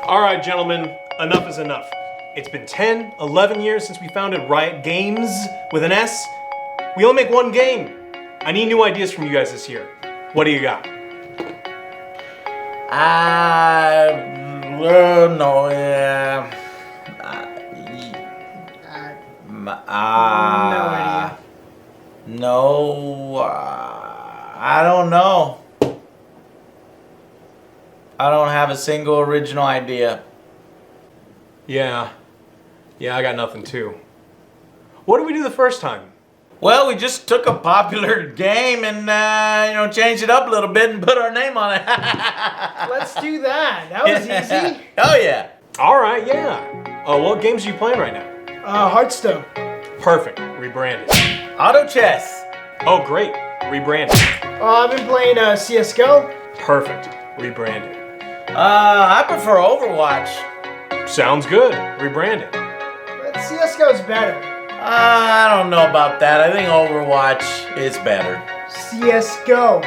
All right, gentlemen, enough is enough. It's been 10, 11 years since we founded Riot Games with an S. We only make one game. I need new ideas from you guys this year. What do you got? No, yeah. No idea. No, I don't know. I don't have a single original idea. Yeah, I got nothing too. What did we do the first time? Well, we just took a popular game and, changed it up a little bit and put our name on it. Let's do that. That was easy. Oh, yeah. All right, yeah. What games are you playing right now? Hearthstone. Perfect, rebranded. Auto chess. Oh, great, rebranded. I've been playing CSGO. Perfect, rebranded. I prefer Overwatch. Sounds good, rebranded. But CSGO's better. I don't know about that. I think Overwatch is better. CSGO.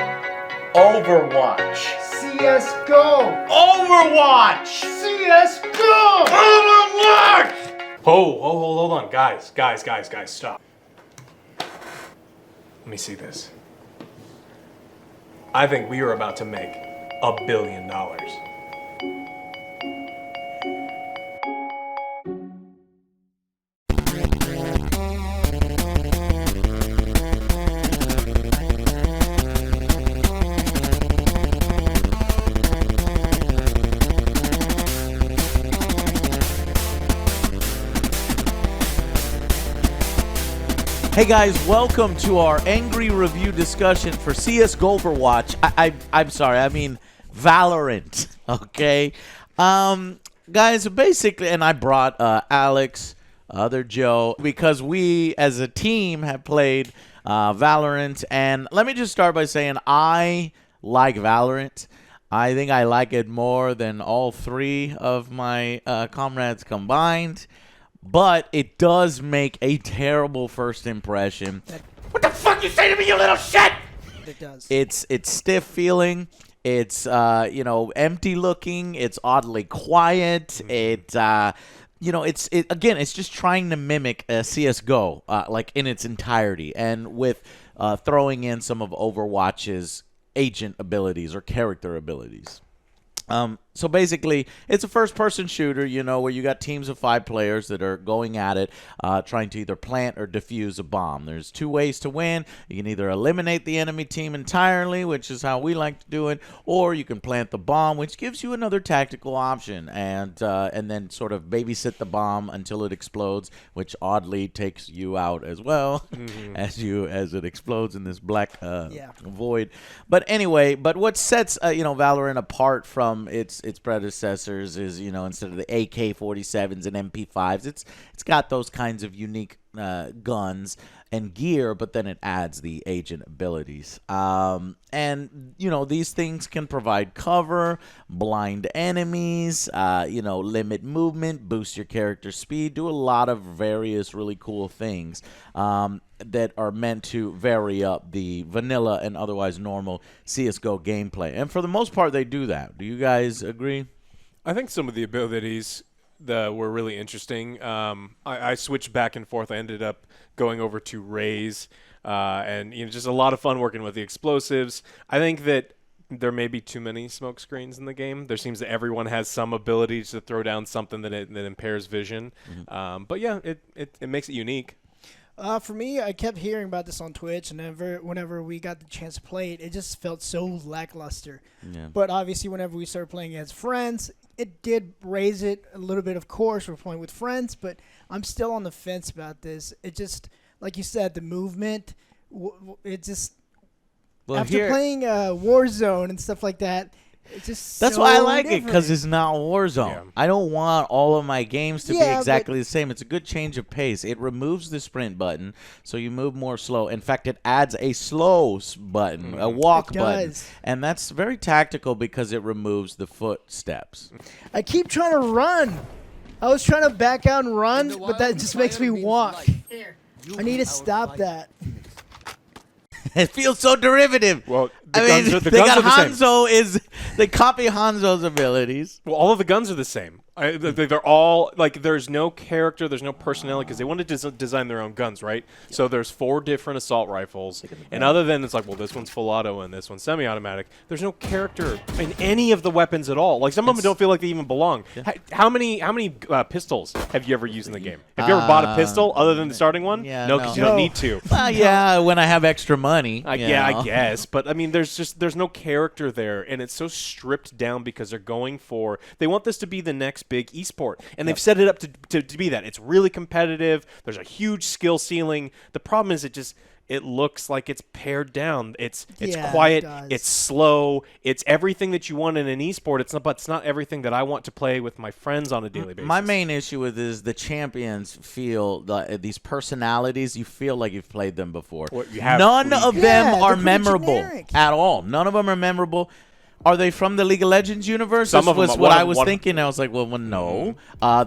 Overwatch. CSGO. Overwatch. CSGO. Overwatch. Hold on, guys, stop. Let me see this. I think we are about to make $1 billion. Hey guys, welcome to our angry review discussion for CSGO Overwatch. I'm sorry, I mean Valorant, okay? Guys, basically, and I brought Alex, other Joe, because we as a team have played Valorant, and let me just start by saying I like Valorant. I think I like it more than all three of my comrades combined. But it does make a terrible first impression. What the fuck you say to me, you little shit? It does. It's stiff feeling. It's empty looking. It's oddly quiet. It's just trying to mimic CS:GO like in its entirety, and with throwing in some of Overwatch's agent abilities or character abilities. So basically, it's a first-person shooter, where you got teams of 5 players that are going at it, trying to either plant or defuse a bomb. There's 2 ways to win. You can either eliminate the enemy team entirely, which is how we like to do it, or you can plant the bomb, which gives you another tactical option, and then sort of babysit the bomb until it explodes, which oddly takes you out as well, as it explodes in this black void. But anyway, what sets Valorant apart from its predecessors is, instead of the AK-47s and MP5s, it's got those kinds of unique guns and gear, but then it adds the agent abilities. These things can provide cover, blind enemies, limit movement, boost your character speed, do a lot of various really cool things that are meant to vary up the vanilla and otherwise normal CSGO gameplay. And for the most part, they do that. Do you guys agree? I think some of the abilities that were really interesting. I switched back and forth. I ended up going over to Raze, and just a lot of fun working with the explosives. I think that there may be too many smoke screens in the game. There seems that everyone has some ability to throw down something that impairs vision. But yeah, it makes it unique. For me, I kept hearing about this on Twitch, and whenever we got the chance to play it, it just felt so lackluster. Yeah. But obviously, whenever we started playing as friends, it did raise it a little bit. Of course, we're playing with friends, but I'm still on the fence about this. It just, like you said, the movement, it just, after playing Warzone and stuff like that, it's just That's why I like it, because it's not Warzone. Yeah. I don't want all of my games to be exactly the same. It's a good change of pace. It removes the sprint button, so you move more slow. In fact, it adds a slow button, a walk button. And that's very tactical because it removes the footsteps. I keep trying to run. I was trying to back out and run, but that just makes me walk. I need to stop that. It feels so derivative. Well, the I guns mean, are the they guns got are the same. They copy Hanzo's abilities. Well, all of the guns are the same. They're all like there's no character, there's no personality because they wanted to design their own guns, right? Yeah. So there's 4 different assault rifles, and other than it's like, well, this one's full auto and this one's semi-automatic. There's no character in any of the weapons at all. Like some of them don't feel like they even belong. Yeah. How many pistols have you ever used in the game? Have you ever bought a pistol other than the starting one? Yeah, no, because you don't need to. Well, yeah, when I have extra money. Yeah, I guess, but I mean, there's no character there, and it's so stripped down because they want this to be the next big esport. And they've set it up to be that. It's really competitive. There's a huge skill ceiling. The problem is it looks like it's pared down. It's quiet. It's slow. It's everything that you want in an esport. But it's not everything that I want to play with my friends on a daily basis. My main issue with it is the champions feel these personalities. You feel like you've played them before. None of them are memorable at all. None of them are memorable. Are they from the League of Legends universe? Some of them was what I was thinking. I was like, well, no.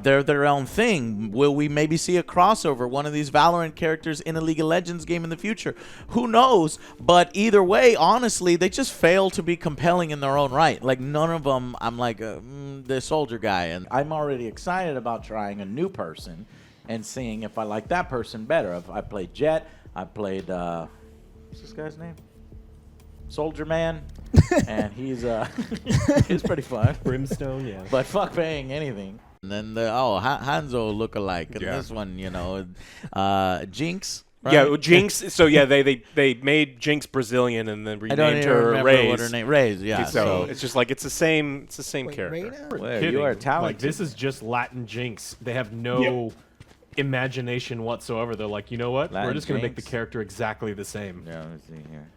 They're their own thing. Will we maybe see a crossover, one of these Valorant characters in a League of Legends game in the future? Who knows? But either way, honestly, they just fail to be compelling in their own right. Like, none of them, I'm like, the soldier guy. And I'm already excited about trying a new person and seeing if I like that person better. I played Jet. I played, what's this guy's name? Soldier Man, and he's pretty fun. Brimstone, yeah. But fuck paying anything. And then Hanzo look alike. And this one, Jinx. Right? Yeah, Jinx. So yeah, they made Jinx Brazilian and then renamed her Raze. What her name Raze. Yeah. So it's just like it's the same character. Well, you are talented. Like this is just Latin Jinx. They have no imagination whatsoever. They're like, you know what? We're just gonna make the character exactly the same. Yeah, let me see here.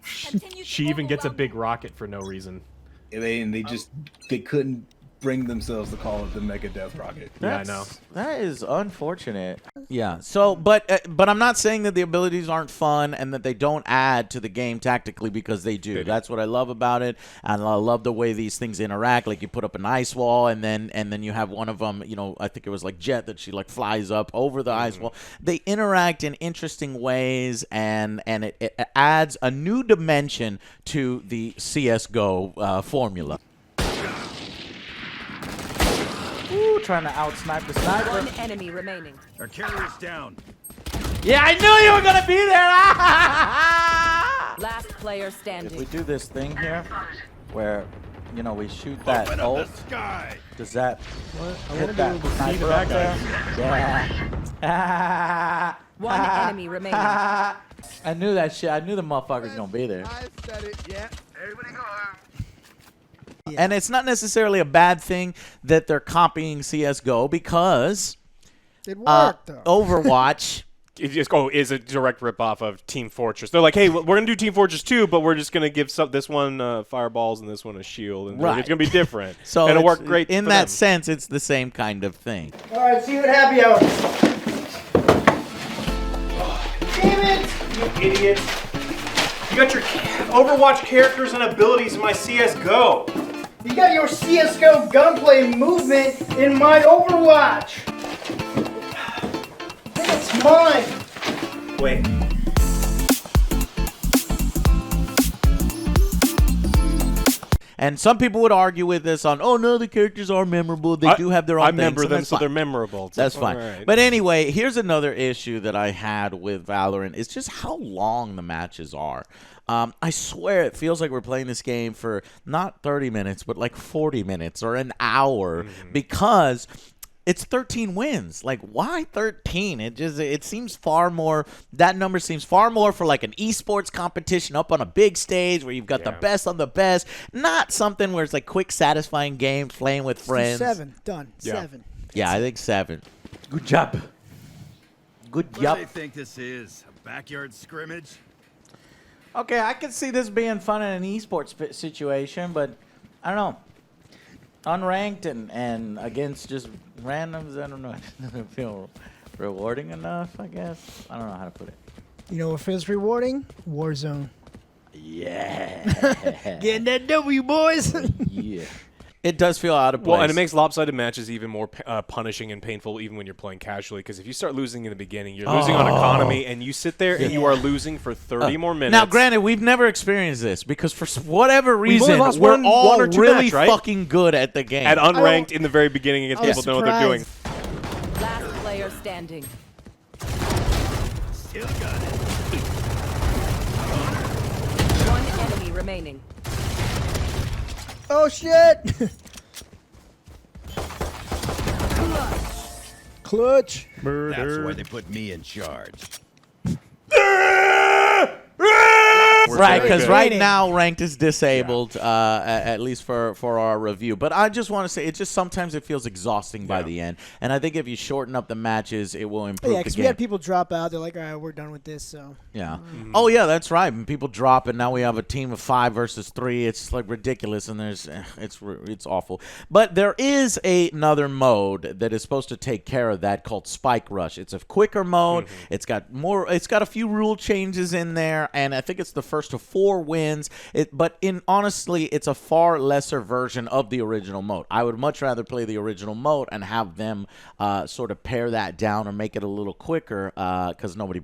She even gets a big rocket for no reason. They couldn't bring themselves to call it the Mega Death Rocket. Yeah, I know. That is unfortunate. Yeah. So, but I'm not saying that the abilities aren't fun and that they don't add to the game tactically, because they do. That's what I love about it, and I love the way these things interact. Like you put up an ice wall, and then you have one of them. I think it was like Jet that she like flies up over the ice wall. They interact in interesting ways, and it adds a new dimension to the CS:GO formula. Ooh, trying to outsnipe the sniper. One enemy remaining. Our carrier's down. Yeah, I knew you were gonna be there. Last player standing. If we do this thing here, where we shoot that ult, does that hit that sniper up there? Yeah. One enemy remaining. I knew that shit. I knew the motherfucker's gonna be there. I said it, yeah. Everybody go home. Yeah. And it's not necessarily a bad thing that they're copying CS:GO, because it worked, though. Overwatch is a direct ripoff of Team Fortress. They're like, hey, we're going to do Team Fortress 2, but we're just going to give this one fireballs and this one a shield. And it's going to be different. So it'll work great in for that them. sense, it's the same kind of thing. All right, see what happy hour. Damn it! You idiot. You got your Overwatch characters and abilities in my CS:GO. You got your CS:GO gunplay movement in my Overwatch. It's mine. Wait. And some people would argue with this on, oh no, the characters are memorable. They do have their own things. I remember them, that's so fine. they're memorable. That's fine. Right. But anyway, here's another issue that I had with Valorant. It's just how long the matches are. I swear it feels like we're playing this game for not 30 minutes, but like 40 minutes or an hour, because it's 13 wins. Like, why 13? It seems far more. That number seems far more for like an esports competition up on a big stage where you've got the best on the best, not something where it's like quick, satisfying games playing with friends. 7 done. Yeah. 7. Yeah, I think 7. Good job. Good What job. do they think this is? A backyard scrimmage? Okay, I can see this being fun in an esports situation, but I don't know. Unranked and against just randoms, I don't know. It doesn't feel rewarding enough, I guess. I don't know how to put it. You know what feels rewarding? Warzone. Yeah. Getting that W, boys. Yeah. It does feel out of place. Well, and it makes lopsided matches even more punishing and painful even when you're playing casually, because if you start losing in the beginning, you're losing on economy, and you sit there and you are losing for 30 more minutes. Now, granted, we've never experienced this because for whatever reason, lost we're one all or two really match, right? fucking good at the game. At unranked in the very beginning against people who know what they're doing. Last player standing. Still got it. One enemy remaining. Oh shit! Clutch. That's why they put me in charge. Right, because good. right now ranked is disabled, at least for our review. But I just want to say, it just sometimes it feels exhausting by the end, and I think if you shorten up the matches, it will improve. Yeah, the because game. we had people drop out. They're like, all right, we're done with this. So Yeah. Oh yeah, that's right. And people drop, and now we have a team of 5 versus 3. It's like ridiculous, and it's awful. But there is another mode that is supposed to take care of that called Spike Rush. It's a quicker mode. It's got a few rule changes in there, and I think it's the first of 4 wins. Honestly, it's a far lesser version of the original mode. I would much rather play the original mode and have them sort of pare that down or make it a little quicker, because nobody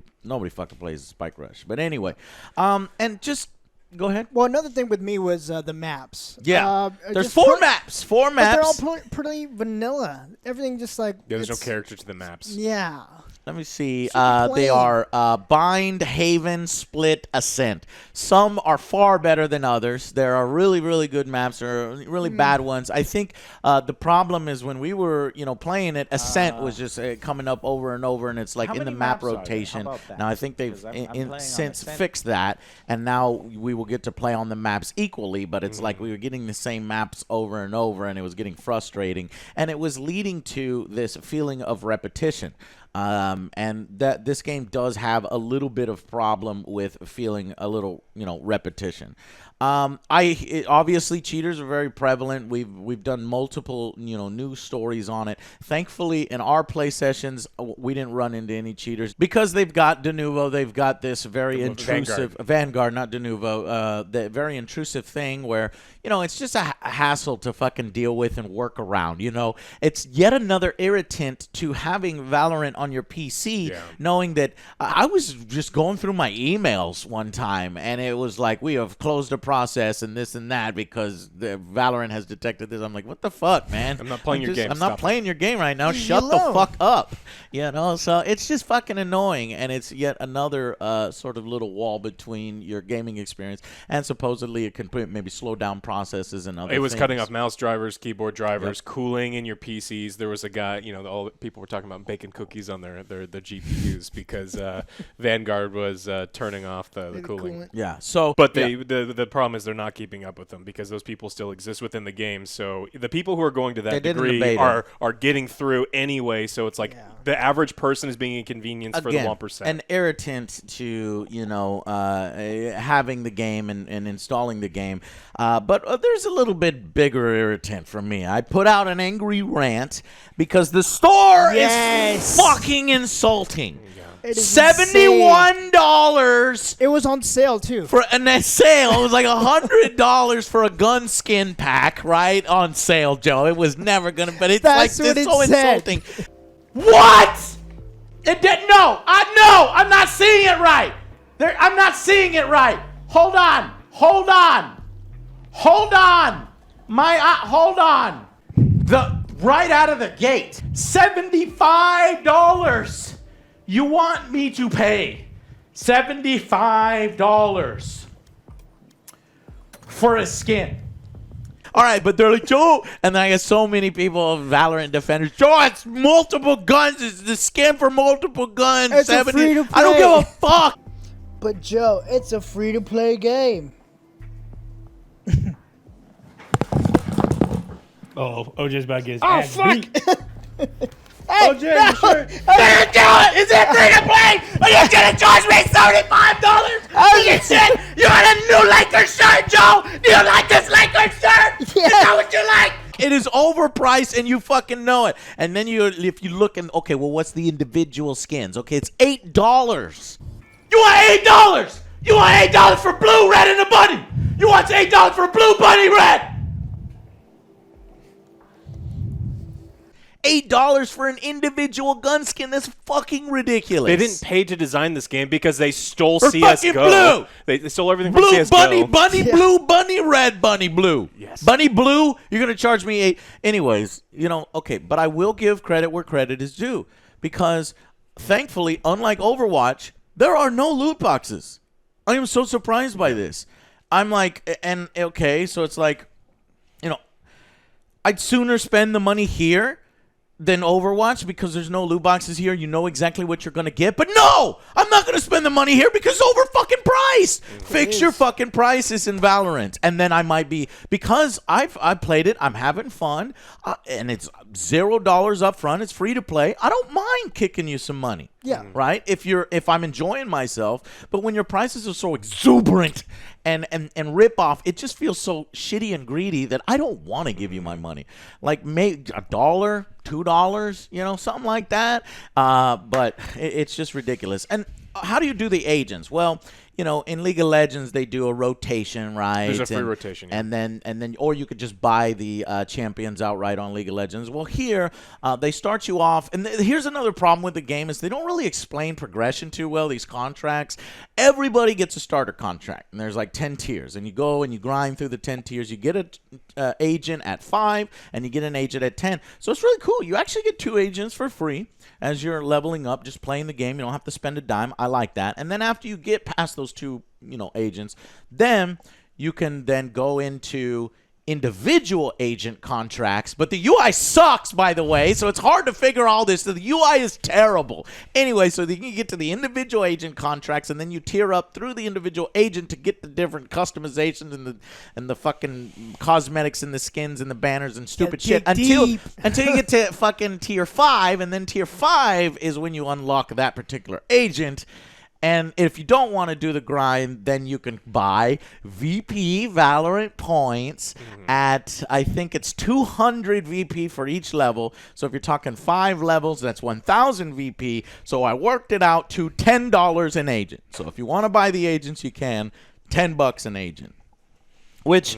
fucking plays Spike Rush. But anyway, and just go ahead. well, another thing with me was the maps. Yeah, there's just 4 maps. 4 But they're maps. all pretty vanilla. Everything just like Yeah, there's no it's- character to the maps. Yeah. Let me see. Super They plain. are Bind, Haven, Split, Ascent. Some are far better than others. There are really, really good maps. There are really bad ones. I think the problem is when we were, playing it, Ascent was just coming up over and over, and it's like How in the many map maps are there? rotation. How about that? Now I think they've 'Cause I'm playing on since Ascent. fixed that, and now we will get to play on the maps equally. But it's like we were getting the same maps over and over, and it was getting frustrating, and it was leading to this feeling of repetition. And that this game does have a little bit of problem with feeling a little, repetition. Obviously cheaters are very prevalent. We've done multiple, news stories on it. Thankfully, in our play sessions, we didn't run into any cheaters because they've got Denuvo. They've got this very intrusive Vanguard, not Denuvo. The very intrusive thing where it's just a hassle to fucking deal with and work around. It's yet another irritant to having Valorant on your PC, knowing that I was just going through my emails one time, and it was like, we have closed a process and this and that because the Valorant has detected this. I'm like, what the fuck, man? I'm not playing your game. I'm not Stop playing your game right now. Leave me Shut the alone. fuck up. So it's just fucking annoying, and it's yet another sort of little wall between your gaming experience and supposedly it can maybe slow down processes and other It was things. cutting off mouse drivers, keyboard drivers, cooling in your PCs. There was a guy, all people were talking about baking cookies on their GPUs because Vanguard was turning off the cooling. Yeah. So, But the problem is they're not keeping up with them because those people still exist within the game. So the people who are going to that did in the degree beta. are getting through anyway. So it's like the average person is being inconvenienced for the 1%. An irritant to having the game and installing the game. But there's a little bit bigger irritant for me. I put out an angry rant because the store is fucking insulting. It is $71 It was on sale too. for a sale. It was like $100 for a gun skin pack, right? On sale, Joe. It was never gonna, but it's That's like what it's it so said. insulting. What? It did no. I'm not seeing it right. I'm not seeing it right. Hold on. Hold on. Hold on. Hold on. Right out of the gate, $75. You want me to pay $75 for a skin? All right, but they're like, Joe, and I get so many people, Valorant defenders. Joe, it's multiple guns. It's the skin for multiple guns. It's a 70. free-to-play. I don't give a fuck. But Joe, it's a free-to-play game. Oh, OJ's about to get his Oh ass fuck! beat. OJ, No, you do it. Is it free to play? Are you gonna charge me $75 for your shit? You got a new Lakers shirt, Joe? Do you like this Lakers shirt? Is that what you like? It is overpriced, and you fucking know it. And then if you look and okay, well, what's the individual skins? Okay, it's $8. You want $8? You want $8 for blue, red, and a bunny? You want $8 for blue, bunny, red? $8 for an individual gun skin. That's fucking ridiculous. They didn't pay to design this game because they stole Or CSGO. fucking blue. They stole everything Blue from CSGO. bunny blue, bunny red, bunny blue. Yes. Bunny blue, you're going to charge me 8. Anyways, okay, but I will give credit where credit is due because thankfully, unlike Overwatch, there are no loot boxes. I am so surprised by this. I'm like, and okay, so it's like, I'd sooner spend the money here than Overwatch because there's no loot boxes here. You know exactly what you're going to get. But no, I'm not going to spend the money here because over fucking priced. Fix your fucking prices in Valorant. And then I might be, because I've played it, I'm having fun, and it's $0 up front. It's free to play. I don't mind kicking you some money. Yeah. Right? If I'm enjoying myself. But when your prices are so exuberant and rip off, it just feels so shitty and greedy that I don't want to give you my money. Like maybe $1, $2, something like that. But it's just ridiculous. And how do you do the agents? Well, in League of Legends, they do a rotation, right? There's a free rotation. Yeah. And then, or you could just buy the champions outright on League of Legends. Well, here, they start you off. And here's another problem with the game is they don't really explain progression too well, these contracts. Everybody gets a starter contract. And there's like 10 tiers. And you go and you grind through the 10 tiers. You get an agent at 5, and you get an agent at 10. So it's really cool. You actually get 2 agents for free as you're leveling up, just playing the game. You don't have to spend a dime. I like that. And then after you get past those 2, agents, then you can then go into individual agent contracts. But the UI sucks, by the way, so it's hard to figure all this. The UI is terrible. Anyway, so you can get to the individual agent contracts, and then you tier up through the individual agent to get the different customizations and the fucking cosmetics and the skins and the banners and stupid shit until you get to fucking tier 5, and then tier 5 is when you unlock that particular agent. And if you don't want to do the grind, then you can buy VP Valorant points at, I think it's 200 VP for each level. So if you're talking 5 levels, that's 1,000 VP. So I worked it out to $10 an agent. So if you want to buy the agents, you can. $10 an agent. Which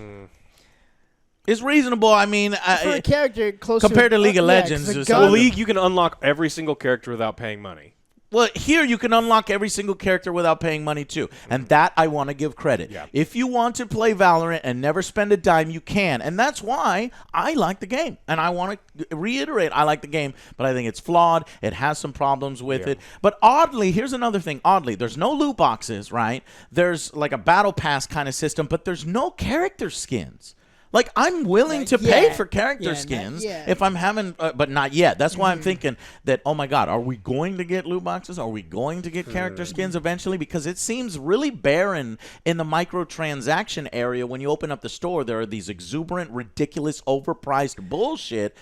is reasonable. I mean, for a character close compared to League of Legends. League, you can unlock every single character without paying money. Well, here you can unlock every single character without paying money too. And that I want to give credit. Yeah. If you want to play Valorant and never spend a dime, you can. And that's why I like the game. And I want to reiterate, I like the game, but I think it's flawed. It has some problems with it. But oddly, here's another thing. Oddly, there's no loot boxes, right? There's like a battle pass kind of system, but there's no character skins. Like, I'm willing to pay for character skins if I'm having, but not yet. That's why I'm thinking that, oh my God, are we going to get loot boxes? Are we going to get character skins eventually? Because it seems really barren in the microtransaction area. When you open up the store, there are these exuberant, ridiculous, overpriced bullshit,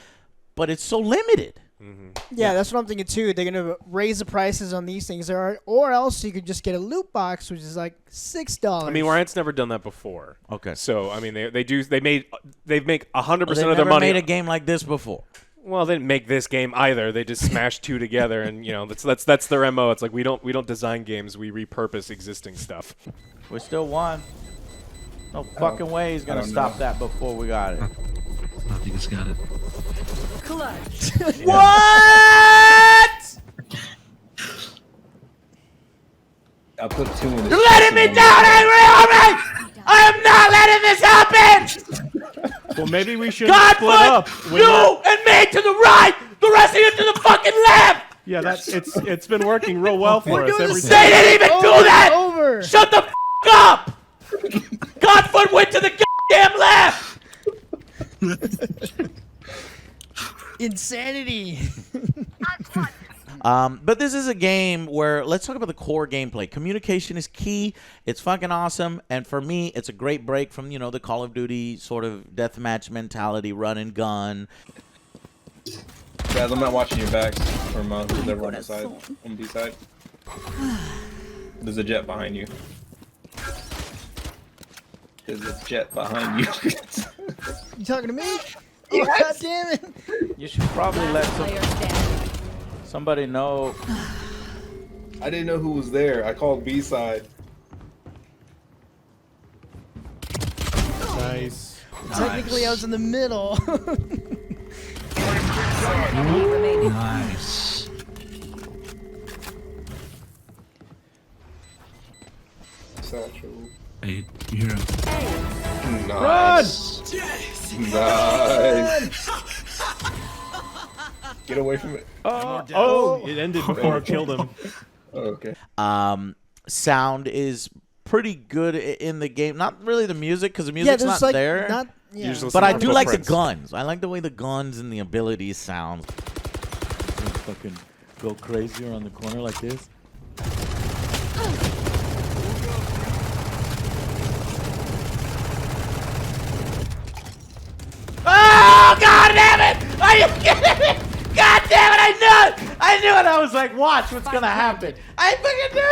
but it's so limited. Yeah, that's what I'm thinking too. They're gonna raise the prices on these things, or else you could just get a loot box, which is like $6. I mean, Riot's never done that before. Okay, so I mean, they make 100% of their money. They never made a game like this before. Well, they didn't make this game either. They just smashed 2 together, and that's their MO. It's like we don't design games, we repurpose existing stuff. We still won. No fucking way he's gonna stop that before we got it. I think he's got it. Clutch. What? I put 2 in the You're letting me down, Angry! I am not letting this happen! Well, maybe we should God split up. put you and me to the right, the rest of you to the fucking left! Yeah, it's been working real well for us. Every They didn't even do that! Over. Shut the f*** up! Godfoot went to the goddamn left! Insanity. But this is a game where, let's talk about the core gameplay. Communication is key. It's fucking awesome. And for me, it's a great break from, the Call of Duty sort of deathmatch mentality, run and gun. Guys, I'm not watching your backs from who's ever on the side, on B side. There's a jet behind you. There's a jet behind you. You talking to me? Oh, God damn it. You should probably let somebody know. I didn't know who was there. I called B side. Nice. Technically, I was in the middle. enemy remaining. Nice. Satchel. Hey, hero. Nice. Nice. Get away from it. Oh, it ended before I killed him. Oh, okay. Sound is pretty good in the game. Not really the music, because the music's there's not like there. Usually But I some do like the footprints. guns. I like the way the guns and the abilities sound. Fucking go crazy around the corner like this. Oh, God damn it! Are you kidding me? God damn it, I knew it! I knew it! I was like, watch what's gonna happen. I fucking knew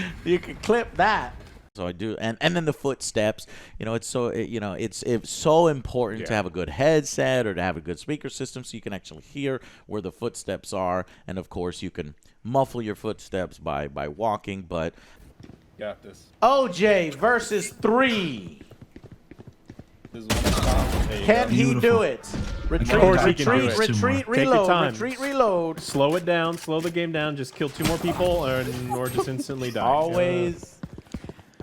it! You can clip that. So I do, and then the footsteps. You know, it's so it's so important to have a good headset or to have a good speaker system so you can actually hear where the footsteps are, and of course you can muffle your footsteps by walking. But Got this. OJ versus 3. This is one. There you Can go. he Beautiful. do it? Retreat, Of course he can do retreat, it. retreat, Take your reload, time. retreat, reload. Slow it down. Slow the game down. Just kill 2 more people, or just instantly die. Always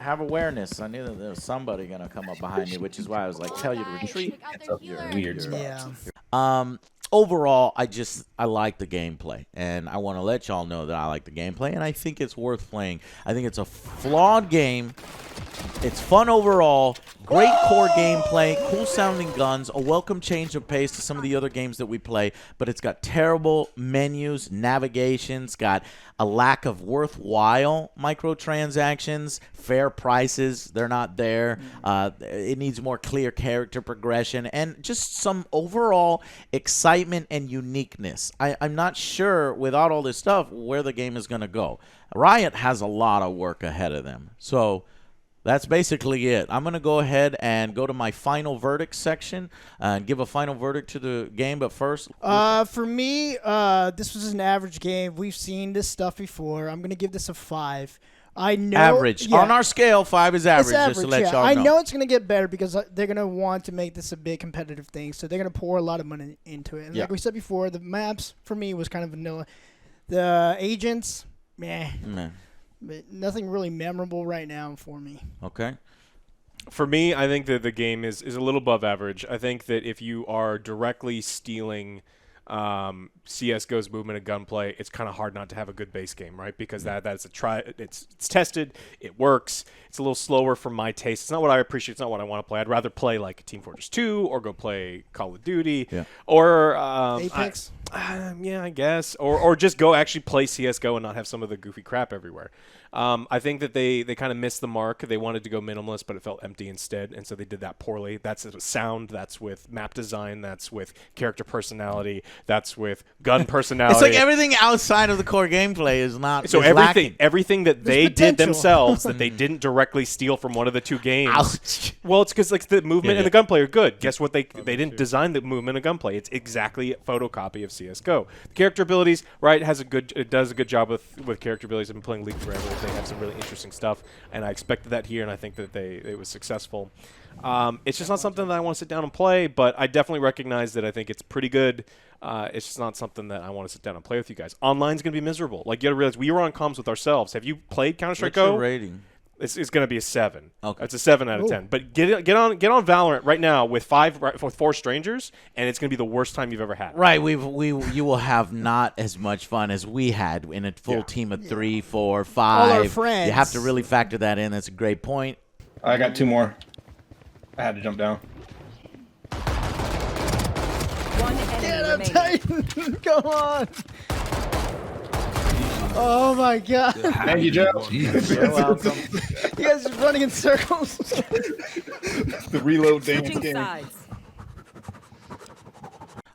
have awareness. I knew that there was somebody gonna come up behind you, which is why I was like, tell you to retreat. It's up your weird spots. Yeah. Overall, I like the gameplay, and I want to let y'all know that I like the gameplay, and I think it's worth playing. I think it's a flawed game. It's fun overall, great core gameplay, cool sounding guns, a welcome change of pace to some of the other games that we play, but it's got terrible menus, navigations, got a lack of worthwhile microtransactions, fair prices, they're not there. It needs more clear character progression, and just some overall excitement and uniqueness. I'm not sure, without all this stuff, where the game is going to go. Riot has a lot of work ahead of them, so that's basically it. I'm going to go ahead and go to my final verdict section and give a final verdict to the game. But first, For me, this was an average game. We've seen this stuff before. I'm going to give this a 5. I know average. Yeah, On our scale, 5 is average, it's average, just to let yeah. y'all know. I know it's going to get better because they're going to want to make this a big competitive thing. So they're going to pour a lot of money into it. And like we said before, the maps, for me, was kind of vanilla. The agents, meh. But nothing really memorable right now for me. Okay. For me, I think that the game is a little above average. I think that if you are directly stealing CSGO's movement and gunplay, it's kind of hard not to have a good base game, right? Because that's a try. It's tested. It works. It's a little slower for my taste. It's not what I appreciate. It's not what I want to play. I'd rather play like Team Fortress 2 or go play Call of Duty or Apex. Yeah, I guess. Or just go actually play CSGO and not have some of the goofy crap everywhere. I think that they kind of missed the mark. They wanted to go minimalist, but it felt empty instead, and so they did that poorly. That's with sound. That's with map design. That's with character personality. That's with gun personality. It's like everything outside of the core gameplay is not. So is lacking. everything that There's they did potential. themselves that they didn't directly steal from one of the 2 games. Ouch. Well, it's because like the movement and the gunplay are good. Guess what? They didn't design the movement and gunplay. It's exactly a photocopy of CS:GO. The character abilities, right? It does a good job with character abilities. I've been playing League forever. They have some really interesting stuff, and I expected that here, and I think that it was successful. It's just not something that I want to sit down and play, but I definitely recognize that I think it's pretty good. It's just not something that I want to sit down and play with you guys. Online's going to be miserable. Like, you got to realize, we were on comms with ourselves. Have you played Counter-Strike What's Go? your rating? It's going to be a 7. Okay. It's a 7 out of 10. But get on Valorant right now with 4 strangers, and it's going to be the worst time you've ever had. Right, you will have not as much fun as we had in a full team of 3, 4, 5. All our friends. You have to really factor that in. That's a great point. I got 2 more. I had to jump down. One enemy remaining. Come on. Oh my God. Thank you, Joe. Jeez. You're welcome. You guys are running in circles. The reload damage Switching game. sides.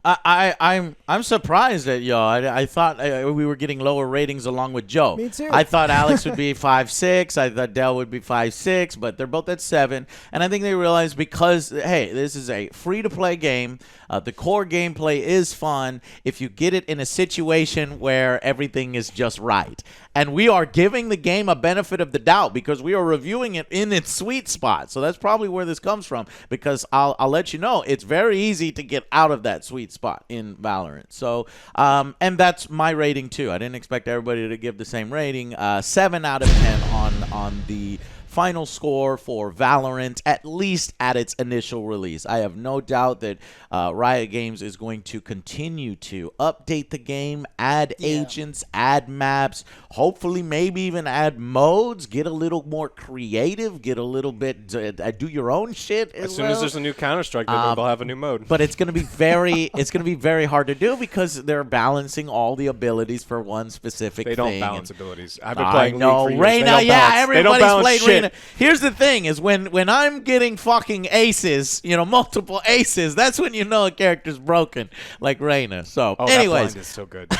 I'm surprised at y'all. I thought we were getting lower ratings along with Joe. Me too. I thought Alex would be 5.6. I thought Dell would be 5.6, but they're both at 7. And I think they realized because hey, this is a free-to-play game. The core gameplay is fun if you get it in a situation where everything is just right. And we are giving the game a benefit of the doubt because we are reviewing it in its sweet spot. So that's probably where this comes from, because I'll let you know it's very easy to get out of that sweet spot in Valorant. So and that's my rating too. I didn't expect everybody to give the same rating. 7 out of 10 on the final score for Valorant, at least at its initial release. I have no doubt that Riot Games is going to continue to update the game, add agents, add maps, hopefully maybe even add modes, get a little more creative, get a little bit, do your own shit. As soon as there's a new Counter-Strike, they'll have a new mode. But it's going to be very hard to do because they're balancing all the abilities for one specific thing. They don't balance abilities. I've been playing League for years. Reyna, everybody's played Reyna. Here's the thing: is when I'm getting fucking aces, multiple aces, that's when you know a character's broken, like Reyna. So, anyways, that blind is so good.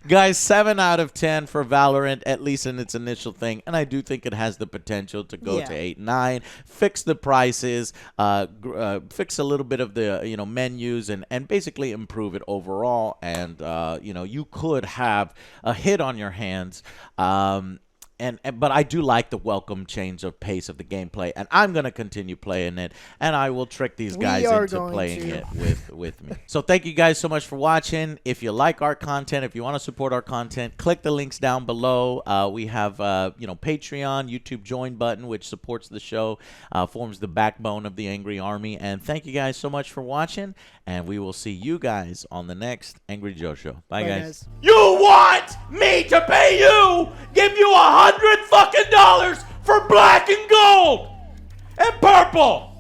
Guys, 7 out of 10 for Valorant, at least in its initial thing, and I do think it has the potential to go to 8, 9. Fix the prices, fix a little bit of the menus, and basically improve it overall. And you could have a hit on your hands. But I do like the welcome change of pace of the gameplay, and I'm going to continue playing it, and I will trick these guys into playing it with me. So thank you guys so much for watching. If you like our content, if you want to support our content, click the links down below. We have Patreon, YouTube join button, which supports the show, forms the backbone of the Angry Army. And thank you guys so much for watching, and we will see you guys on the next Angry Joe Show. Bye guys. You want me to pay you? Give you $100 fucking for black and gold and purple.